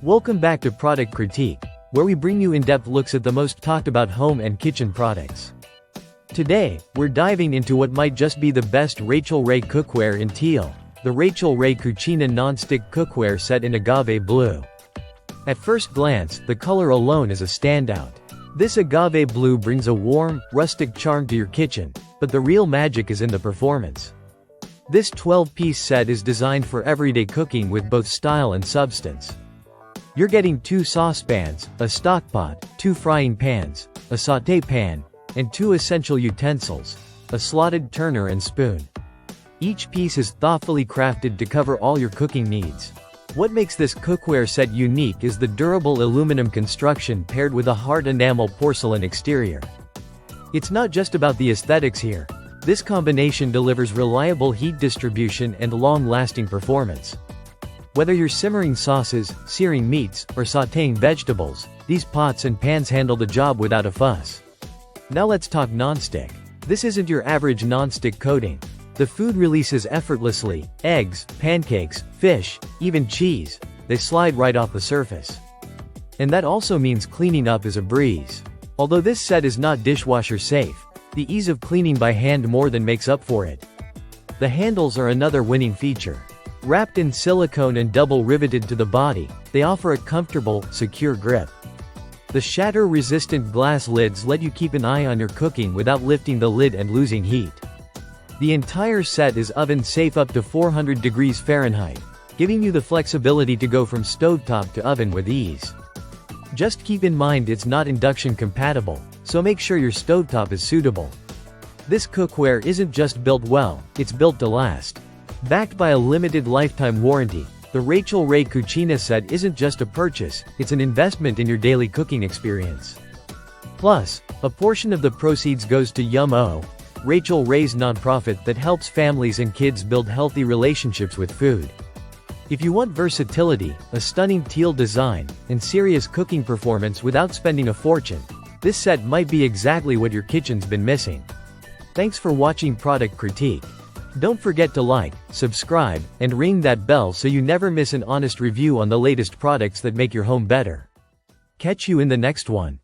Welcome back to Product Critique, where we bring you in-depth looks at the most talked about home and kitchen products. Today, we're diving into what might just be the best Rachel Ray Cookware in teal, the Rachel Ray Cucina Nonstick Cookware set in agave blue. At first glance, the color alone is a standout. This agave blue brings a warm, rustic charm to your kitchen, but the real magic is in the performance. This 12-piece set is designed for everyday cooking with both style and substance. You're getting 2 saucepans, a stock pot, 2 frying pans, a sauté pan, and 2 essential utensils, a slotted turner and spoon. Each piece is thoughtfully crafted to cover all your cooking needs. What makes this cookware set unique is the durable aluminum construction paired with a hard enamel porcelain exterior. It's not just about the aesthetics here. This combination delivers reliable heat distribution and long-lasting performance. Whether you're simmering sauces, searing meats, or sautéing vegetables, these pots and pans handle the job without a fuss. Now let's talk nonstick. This isn't your average nonstick coating. The food releases effortlessly: eggs, pancakes, fish, even cheese. They slide right off the surface. And that also means cleaning up is a breeze. Although this set is not dishwasher safe, the ease of cleaning by hand more than makes up for it. The handles are another winning feature. Wrapped in silicone and double riveted to the body, they offer a comfortable, secure grip. The shatter-resistant glass lids let you keep an eye on your cooking without lifting the lid and losing heat. The entire set is oven-safe up to 400 degrees Fahrenheit, giving you the flexibility to go from stovetop to oven with ease. Just keep in mind it's not induction compatible, so make sure your stovetop is suitable. This cookware isn't just built well, it's built to last. Backed by a limited lifetime warranty, the Rachel Ray Cucina set isn't just a purchase, it's an investment in your daily cooking experience. Plus, a portion of the proceeds goes to Yum-O, Rachel Ray's nonprofit that helps families and kids build healthy relationships with food. If you want versatility, a stunning teal design, and serious cooking performance without spending a fortune, this set might be exactly what your kitchen's been missing. Thanks for watching Product Critique. Don't forget to like, subscribe, and ring that bell so you never miss an honest review on the latest products that make your home better. Catch you in the next one.